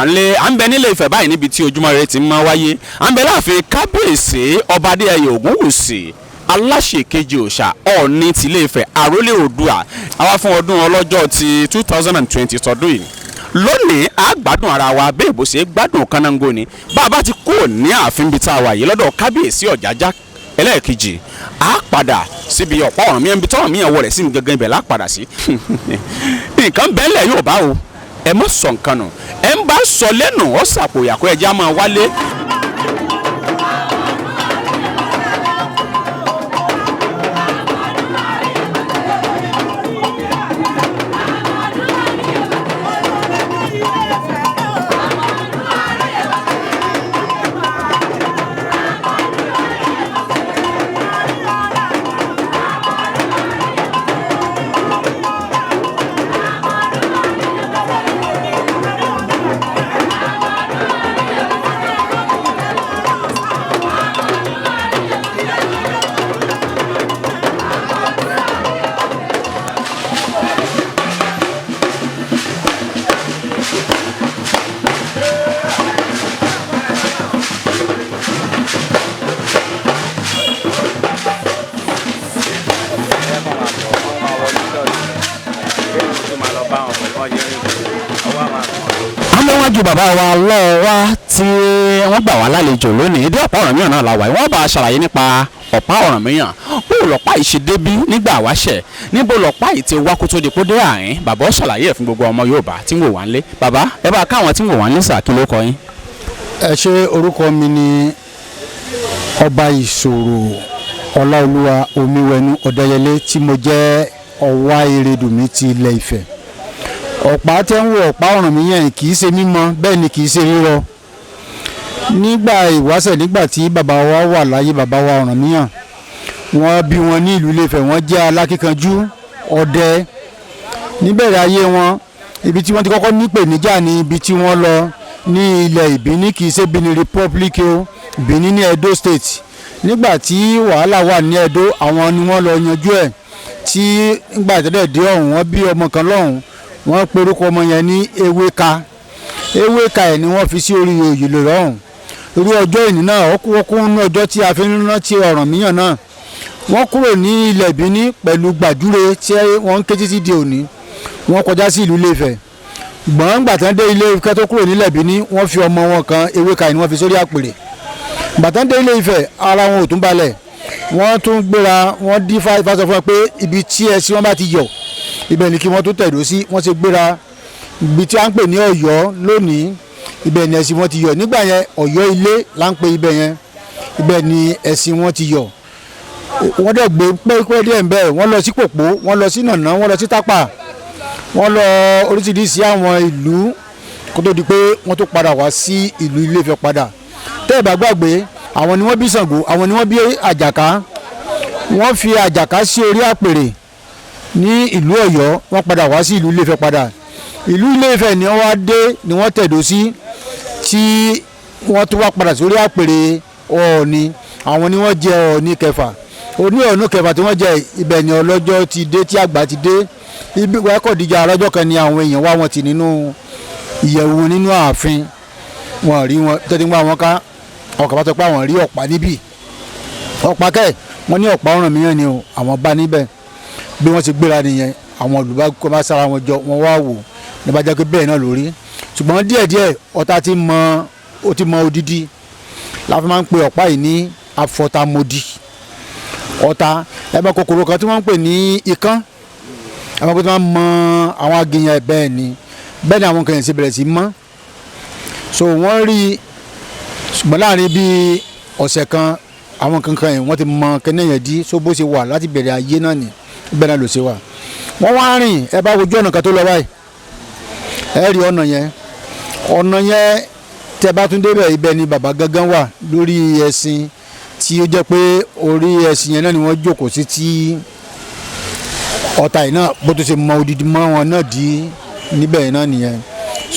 Nle à ń bẹ nílé Ifẹ̀ báyìí níbi tí Ojúmọ́ Ire ti máa wáyé à ń bẹ láàfin Kábíyèsí ọba Adéyẹyè Ògúnwùsì aláṣẹ kejì òòṣà Ọọ̀ni tilé Ifẹ̀ àrólé Oòduà àwa fún ọdún ọlọ́jọ́ ti 2020 tọdún yìí lónìí a gbádùn ara wa bẹ́ẹ̀ bó ṣe gbádùn kanango ni bá a bá ti kúrò ní ààfin bíi tá a wà yìí lọ́dọ̀ Kábíyèsí Ọ̀jájá ẹlẹ́ẹ̀kejì a padà síbi ọ̀pá ọ̀ràn mìíràn bí tọ́ràn mìíràn wọ̀ rẹ̀ sí gangan ibẹ̀ lápadà sí nǹkan bẹ́ẹ̀lẹ̀ yóò bá o ẹ mọ sọ nǹkan nù ẹ ń bá sọ lẹ́nu ọ sàpòyàkó ẹjẹ́ á máa wálé. Níwájú bàbá wa lọ́wọ́ tí wọ́n gbà wá lálejò lónìí dé ọ̀pá ọ̀ràn mìíràn náà la wà wọ́n bá a ṣàlàyé nípa ọ̀pá ọ̀ràn mìíràn bó lọ́pàá yìí ṣe débí nígbà wáṣẹ̀ níbo lọ́pàá yìí ti wá kó tó di kó dé àárín bàbá ó ṣàlàyé ẹ̀ fún gbogbo ọmọ Yorùbá tí ń wò wá ń lé bàbá ẹ bá káwọn tí ń wò wá ń lé sàkí ló kọ yín. ẹ ṣe orúkọ mi ni ọba ìṣòro Ọláolúwa Omiwẹnu Ọ̀dẹ́yẹlé tí mo jẹ́ Ọ̀wá Erédùnmí ti Ilẹ̀ Ifẹ̀. Ọ̀pá tẹ́ ń wo ọ̀pá ọ̀ràn mìíràn kì í ṣe mímọ́ bẹ́ẹ̀ ni kì í ṣe rírọ. Nígbà ìwáṣẹ̀ nígbà tí bàbá wa wà láyé bàbá wa Ọ̀rànmíyàn wọ́n bí wọn ní ìlú Ilé Ifẹ̀ wọ́n jẹ́ alákíkanjú ọdẹ. Níbẹ̀rẹ̀ ayé wọn ibi tí wọ́n ti kọ́kọ́ nípèníjà ní ibi tí wọ́n lọ ní ilẹ̀ Ìbíní kì í ṣe Benin Republic o Benin ní Edo State. Nígbà tí wàhálà wà ní Edo àwọn ni wọ́n lọ yanjú ẹ̀ tí nígbà tẹ́lẹ̀ dé ọ̀hún wọ́n bí ọmọ kan lọ́hùn wọ́n porúkọ ọmọ yẹn ní Ewéka ẹ̀ ni wọ́n fi sí orí oyè lọ́hùn. Irú ọjọ́ ìní náà ó kún ní ọjọ́ tí a fi ń rántí Ọ̀rànmíyàn náà wọ́n kúrò ní ilẹ̀ Ìbíní pẹ̀lú gbàdúrà tí wọ́n ń ké títí di òní wọ́n kọjá sí ìlú Ilé Ifẹ̀ gbọ̀n gbàtàn dé Ilé Ifẹ̀ tó kúrò nílẹ̀ Ìbíní wọ́n fi ọmọ wọn kan Ewéka ẹ̀ ni wọ́n fi sórí àpèrè gbàtàn dé Ilé Ifẹ̀ ara wọn ò tún balẹ̀ wọ́n tún gbéra wọ́n dí Ifá sọ fún wọn pé ibi tí ẹṣin wọn bá ti yọ ibẹ̀ ni kí wọ́n tó tẹ̀dó sí wọ́n ṣe gbéra ibi tí a ń pè ní Ọ̀yọ́ lónìí ibẹ̀ ni ẹṣin wọn ti yọ nígbà yẹn Ọ̀yọ́ ilé là ń pè ibẹ̀ yẹn ibẹ̀ ni ẹṣin wọn ti yọ wọ́n dẹ̀ gbé pẹ́ẹ́pẹ́ díẹ̀ ń bẹ̀ wọ́n lọ sí Pòpó wọ́n lọ sí Nàná wọ́n lọ sí Tápà wọ́n lọ oríṣiríṣi àwọn ìlú kó tó di pé wọ́n tó padà wá sí ìlú Ilé Ifẹ̀ padà tẹ́ ẹ bá gbàgbé àwọn ni wọ́n bí Ṣàngó àwọn ni wọ́n bí Àjàká wọ́n fi Àjàká sí orí àpèrè ní ìlú Ọ̀yọ́ wọ́n padà wá sí ìlú Ilé Ifẹ̀ padà ìlú Ilé Ifẹ̀ ni wọ́n wá dé ni wọ́n tẹ̀dó sí tí wọ́n tún wá padà sórí àpèrè Ọọ̀ni àwọn ni wọ́n jẹ Ọọ̀ni kẹfà Ọọ̀ni kẹfà tí wọ́n jẹ ibẹ̀ ni ọlọ́jọ́ ti dé tí àgbà ti dé ibi Kọ̀díjà ọlọ́jọ́ kan ni àwọn èèyàn wá wọn ti nínú ìyẹ̀wò nínú ààfin wọn rí wọn tẹ́tí gbá wọn ká àwọn kan bá sọ pé àwọn rí ọ̀pá níbí ọ̀pá kẹ́ wọ́n ní ọ̀pá Ọ̀rànmíyàn ni o àwọn bá níbẹ̀ bí wọ́n ti gbéra nìyẹn àwọn olùbákọ́ bá sára wọn jọ wọ́n wá wò ní bá jẹ́ pé bẹ́ẹ̀ náà lórí ṣùgbọ́n díẹ̀díẹ̀ ọ̀tá ti mọ odidi la fi máa ń pe ọ̀pá yìí ní afọtamodi ọ̀tá ẹ̀bẹ̀ kòkòrò kan tí wọ́n ń pè ní ikán ẹ̀bẹ̀ kó tí wọ́n mọ àwọn agìyàn bẹ́ẹ̀ ni àwọn kan yẹn ṣe bẹ̀rẹ̀ sí mọ́ so wọ́n rí ṣùgbọ́n láàrin bíi ọ̀sẹ̀ kan àwọn kankan yẹn wọ́n ti mọ kẹ́nẹ́ yẹn dí so bó ṣe wà láti bẹ̀rẹ̀ ayé náà ni bẹ́ẹ̀ náà ló ṣe wà wọ́n wá rìn ẹ bá wojú ọ̀nà kan tó lọ báyìí ẹ rí ọ̀nà yẹn tẹ bá tún débẹ̀ ibẹ̀ ni bàbá gángan wà lórí ẹṣin tí ó jẹ́ pé orí ẹṣin yẹn náà ni wọ́n jókòó sí tí ọ̀tá yìí náà bó tó ṣe mọ odidi mọ́ wọn náà dí níbẹ̀ yẹn náà nìyẹn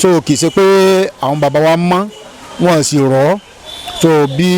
so kì í ṣe pé àwọn bàbá wa mọ́ wọn sì rọ̀ so bí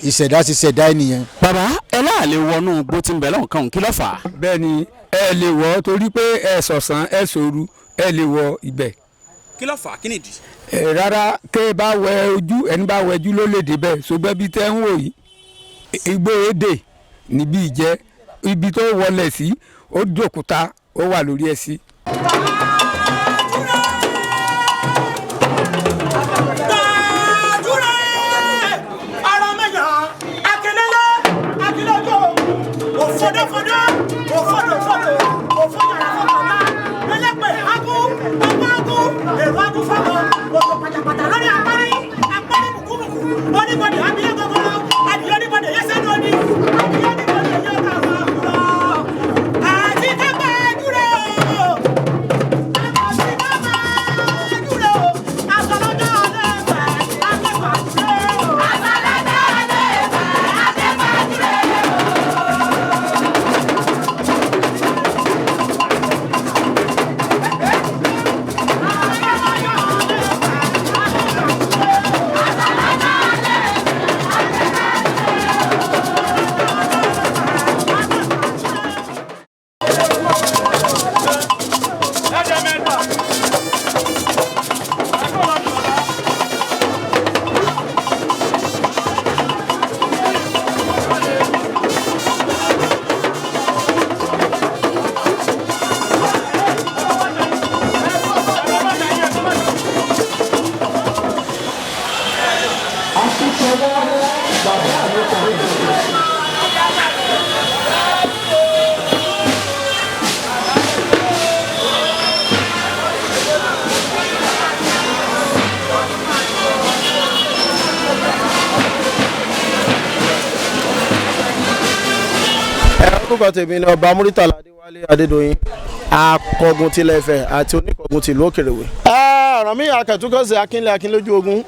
ìṣẹ̀dá ti ṣẹ̀dá nìyẹn. bàbá ẹ láà lè wọnú bó ti ń bẹ̀ lọ́hùn kan kí ló fà á. bẹ́ẹ̀ ni ẹ lè wọ̀ torí pé ẹ ṣọ̀sán ẹ ṣòru ẹ lè wọ ibẹ̀. kí ló fà á kí nìdí. rárá tẹ́ ẹ bá wẹ ojú ẹni bá wẹ ojú ló lè débẹ̀ ṣùgbọ́n bí tẹ́ ń wò yìí igbó èdè níbí ìjẹ́ ibi tó wọlé sí ó dòkúta ó wà lórí ẹ̀ sí. orúkọ tèmi ni ọba Muritala Adéwálé Adédoyin akọgun tilẹ̀ Ifẹ̀ àti oníkọgun tìlú Òkèrèwé. Ọ̀rànmíyàn akẹ́tùkọ̀sí akínlẹ̀ akínlójú ogun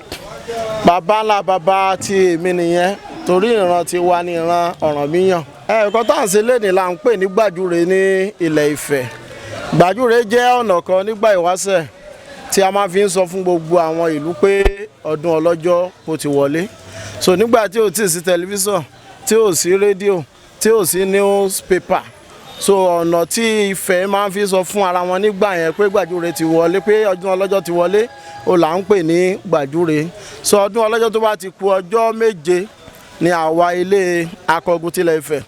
bàbá ńlá bàbá ti èmi nìyẹn torí ìran ti wà ní ìran Ọ̀rànmíyàn. ẹ̀kọ́ tá à ń ṣe léde là ń pè ní gbàjúre ní ilẹ̀ Ifẹ̀. gbàjúre jẹ́ ọ̀nà kan nígbà ìwáṣẹ̀ tí a máa fi ń sọ fún gbogbo àwọn ìlú pé ọdún ọlọ́jọ́ kò ti wọlé. so nígbà tí ò tí ì sí tẹlifíṣàn tí ò sí rédíò tí ò sí newspaper so ọ̀nà tí Ifẹ̀ máa ń fi sọ fún ara wọn nígbà yẹn pé gbàjúre ti wọlé pé ọdún ọlọ́jọ́ ti wọlé ó là ń pè ní gbàjúre. so ọdún ọlọ́jọ́ tó bá ti kù ọjọ́ méje ni àwa ilé akọgun tilẹ̀ Ifẹ̀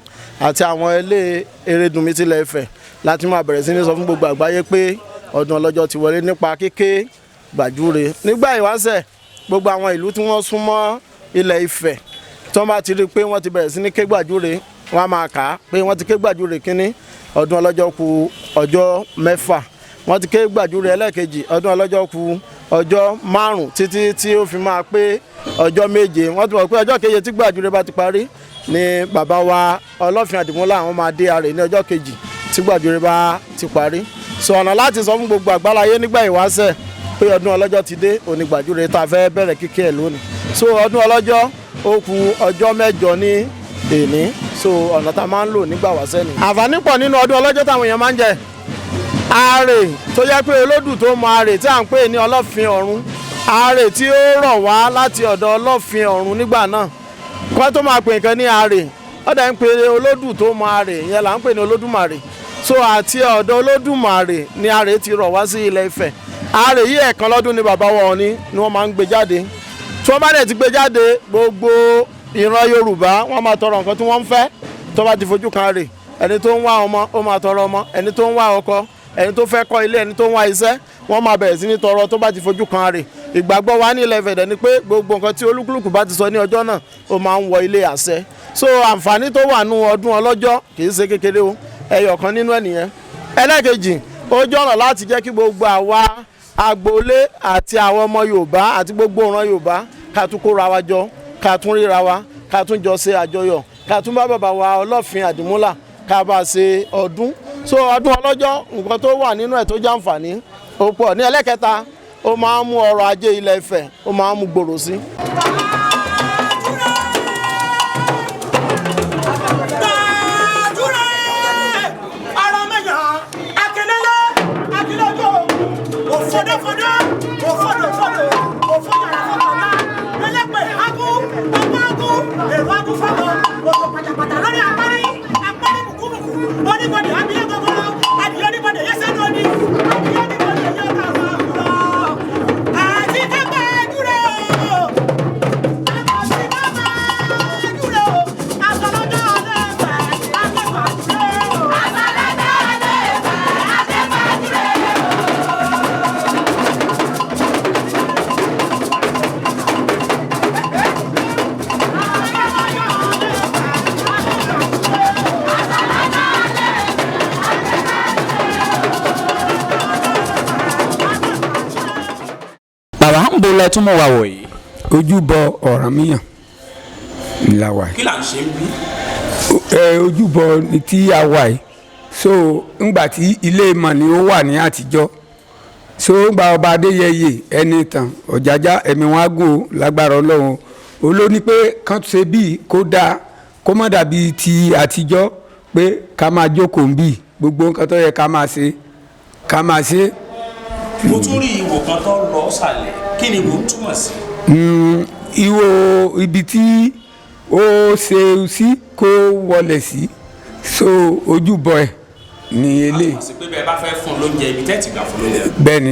àti àwọn ilé erédùnmí tilẹ̀ Ifẹ̀ láti máa bẹ̀rẹ̀ sí ní sọ fún gbogbo àgbáyé pé ọdún ọlọ́jọ́ ti wọlé nípa kíké gbàjúre. nígbà ìwáṣẹ̀ gbogbo àwọn ìlú tí wọ́n súnmọ́ ilẹ̀ Ifẹ̀ tí wọ́n bá ti rí i pé wọ́n ti bẹ̀rẹ̀ sí ní ké gbàjúre wọ́n á máa kà á pé wọ́n ti ké gbàjúre kínní ọdún ọlọ́jọ́ kù ọjọ́ mẹ́fà wọ́n ti ké gbàjúre ẹlẹ́ẹ̀kejì ọdún ọlọ́jọ́ kù ọjọ́ márùn títí tí ó fi máa pé ọjọ́ méje wọ́n ti mọ̀ pé ọjọ́ keje tí gbàjúre bá ti parí ni bàbá wa Ọlọ́fin Àdìmúlà àwọn máa dé arè ní ọjọ́ kejì tí gbàjúre bá ti parí. sọ ọ̀nà láti sọ fún gbogbo àgbáláyé nígbà ìwáṣẹ̀ pé ọdún ọlọ́jọ́ ti dé òní gbàjúre tá a fẹ́ bẹ̀rẹ̀ kíké ẹ̀ lónìí. so ọdún ọlọ́jọ́ ó kù ọjọ́ mẹ́jọ ní èní so ọ̀nà tá a máa ń lò nígbà wáṣẹ̀ ni. àǹfààní pọ̀ nínú ọdún ọlọ́jọ́ táwọn èèyàn máa ń jẹ ààrẹ tó yẹ pé olódù tó mọ ààrẹ tí à ń pè ní Ọlọ́fin ọ̀run ààrẹ tí ó rọ̀ wá láti ọ̀dọ̀ Ọlọ́fin ọ̀run nígbà náà kó tó máa pè nǹkan ní ààrẹ ọ̀dà ń pè olódù tó mọ ààrẹ yẹn là ń pè ní Olódùmarè so àti ọ̀dọ̀ Olódùmarè ni ààrẹ ti rọ̀ wá sí ilẹ̀ Ifẹ̀ ààrẹ yìí ẹ̀kan lọ́dún ni bàbá wọn ni wọ́n máa ń gbé jáde tí wọ́n bá dẹ̀ ti gbé jáde gbogbo ìran Yorùbá wọ́n máa tọrọ nǹkan tí wọ́n ń fẹ́ tó bá ti fojú kan rè ẹni tó ń wá ọmọ ó máa tọrọ ọmọ ẹni tó ń wá ọkọ ẹni tó fẹ́ kọ́ ilé ẹni tó ń wá iṣẹ́ wọ́n máa bẹ̀rẹ̀ sí ní tọrọ tó bá ti fojú kan rè ìgbàgbọ́ wa ní ilẹ̀ Ifẹ̀ ni pé gbogbo nǹkan tí olúkúlùkù bá ti sọ ní ọjọ́ náà ó máa ń wọ ilé àṣẹ so àǹfààní tó wà nú ọdún ọlọ́jọ́ kì í ṣe kékeré o ẹyọ kan nínú ẹnìyẹn ẹlẹ́ẹ̀kejì ó jọ̀ràn láti jẹ́ kí gbogbo àwa agboolé àti àwọn ọmọ Yorùbá àti gbogbo ìran Yorùbá ká tún kóra wa jọ ká tún ríra wa ká tún jọ ṣe àjọyọ̀ ká tún bá bàbá wa Ọlọ́fin Àdìmúlà ká bá ṣe ọdún so ọdún ọlọ́jọ́ nǹkan tó wà nínú ẹ̀ tó jẹ́ àǹfààní ó pọ̀ ní ẹlẹ́kẹta ó máa ń mú ọrọ̀ ajé ilẹ̀ Ifẹ̀ ó máa ń mú gbòòrò sí. bàbá ń bolẹ̀ tún mọ̀ wá wọ̀ yìí. ojúbọ Ọ̀rànmíyàn ńlá wa yìí. kí là ń ṣe ń bí. ojúbọ tí a wà yìí so ńgbà tí ilé ìmọ̀ ni ó wà ní àtijọ́ so ńgbà ọba Adéyẹyè ẹni tàn Ọ̀jájá ẹ̀mí wọn á gùn lágbára Ọlọ́run olóní pé kán ṣe bíi kó dáa kó má dàbí ti àtijọ́ pé ká máa jókòó ń bì gbogbo nǹkan tó yẹ ká máa ṣe ká máa ṣe. mo tún rí ìwò kan tó lọ sàlẹ̀ kí ni ìwò ń túmọ̀ sí. ìwò ibi tí ó ṣe sí kó wọlé sí so ojúbọ ẹ̀ ní eléyìí. àti pé bẹ́ẹ̀ bá fẹ́ fún lóúnjẹ ibi tẹ́ẹ̀tì gbà fún lóúnjẹ. bẹ́ẹ̀ ni.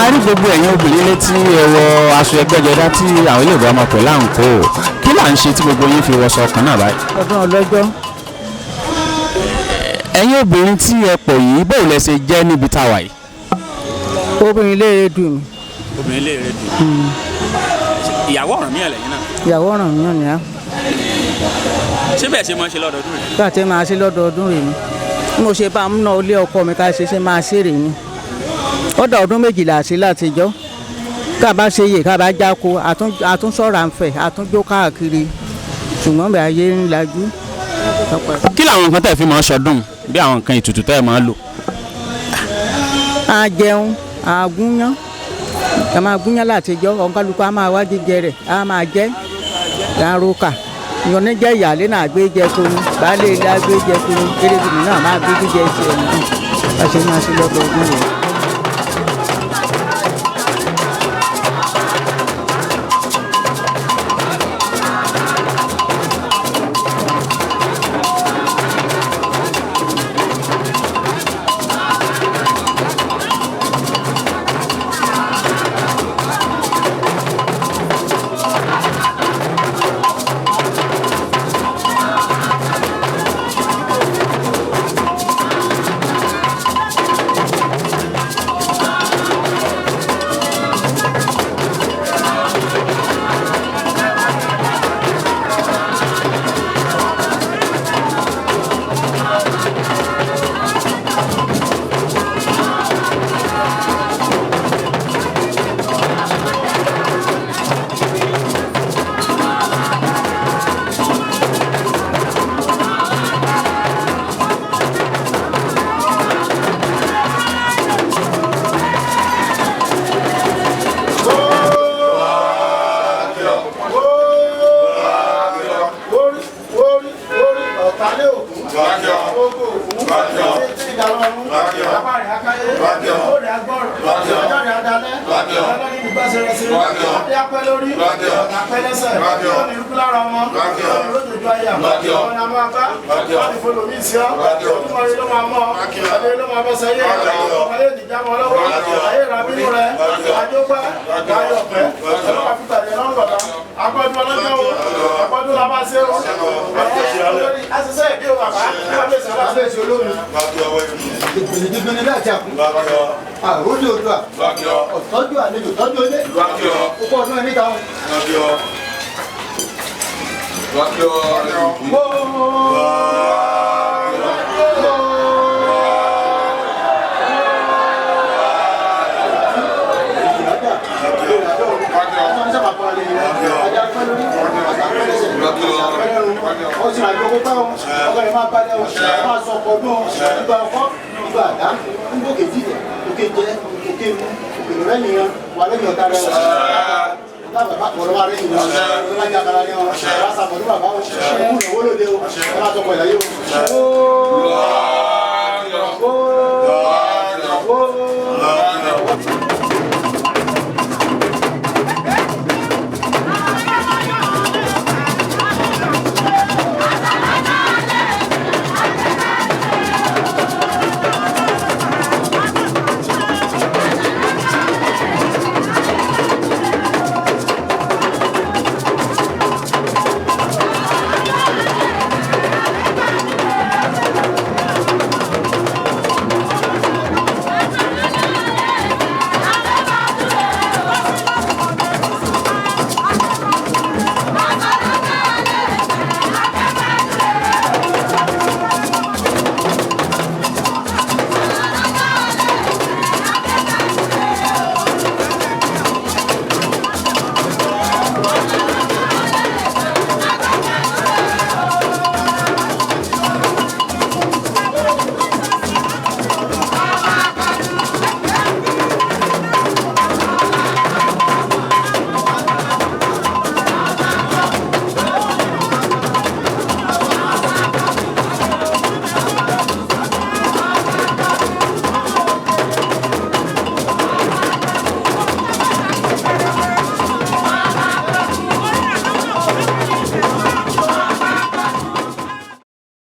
a rí gbogbo ẹ̀yin obìnrin létí ẹ̀wọ̀ aṣọ ẹgbẹ́jọdá tí àwọn ilé ìwé ọmọ pẹ̀lú à ń kó o kí là ń ṣe tí gbogbo yín fi wọṣọ kan náà báyìí. ọdún ọlọ́jọ́. ẹ̀yin obìnrin tí ẹ pọ̀ yìí báwo lẹ ṣe jẹ́ níbi tá a wà yìí. obìnrin léèrè dùn. obìnrin lè rẹ dùn. ìyàwó Ọ̀rànmíyàn lẹ́yìn náà. ìyàwó Ọ̀rànmíyàn ni á. ṣé bẹ́ẹ̀ ṣe máa ń ṣe lọ́dọọdún rẹ̀. bá a ti máa ṣe lọ́dọọdún rẹ̀ ni bí mo ṣe bá ń ná ilé ọkọ mi ká ṣe máa ṣe rè ni ọdọ ọdún méjìlá sí látijọ́ ká bá ṣe yè ká bá jáko àtúnṣọ́ra ń fẹ̀ àtúnjó káàkiri ṣùgbọ́n bí ayé ń lajú. kí làwọn nǹkan tẹ̀ fi máa ń ṣọdún bí àwọn nǹkan ìtùtù tẹ́ ẹ máa ń lò. a jẹun a gúnyán ká máa gúnyán látijọ́ ọ̀nkálukú a máa wá jíjẹ rẹ̀ a máa jẹ́ àròkà ìyọ̀nì jẹ́ ìyàlẹ́ náà gbé jẹ kunu baálé ilé gbé jẹ kunu eréjìmí náà máa gbé jíjẹ ṣe ẹ̀ nìyí bá ṣe máa ṣe lọ́dọọdún rẹ̀. Gbogbo òfin. Tí ìdálọ́run. Apárí akáyé. Òde agbọ́rọ̀. Ọjọ́ rẹ̀ adalẹ́. Ọlọ́ni ìgbàsẹ̀rẹsẹ̀. Adé apẹ́ lórí. Apẹ́ lẹ́sẹ̀. Ọ̀nì ìrúkú lára ọmọ. Ọ̀nì ìrójòjú ayà. Ọ̀nì àmọ́ apá. Ọ̀nì ìfolòmí ìsíọ́. Ọdúnmọ̀rin ló máa mọ́. Adé ló máa bọ́ sẹ́yẹ. Ayé ìdíjámọ́ lọ́wọ́. Ayé ìrabínú rẹ̀. Àjọpẹ́. Ayọ̀pẹ́. Ọlọ́pàá fi tàdé lọ́ngbọ̀dá. Agbọ́dún ọlọ́jọ́ o. Agbọ́dún la máa ṣe o. Àṣìṣe ìdí o bàbá. Kábíyèsí aláṣẹ́sì olómi. Ìgbìnìgbìnì náà jà kú. Àròlé Oòduà. Ọ̀tọ́jú àlejò tọ́jú olé. Púpọ̀ ọdún ẹni táwọn. Ọ̀sìn àjọkọ̀ táwọn ọkọ̀ rẹ̀ máa bá dẹ́ wọn, máa sọ ọkọ̀ ọdún ìgbà ọkọ̀ ìgbà àdá ń gòkè jíjẹ, òkè jẹ, òkè mú, òkè rẹ̀ nìyẹn wà lẹ́yìn ọ̀tá rẹ̀ wọn. Lábàbá kọ̀ọ̀rọ̀ wà lẹ́yìn wọn, ọlọ́jà kára ní wọn, wà sàmọ̀lú bàbá wọn, ìmúlò owó lóde o, ẹ máa sọ ọkọ̀ ìyá yìí o.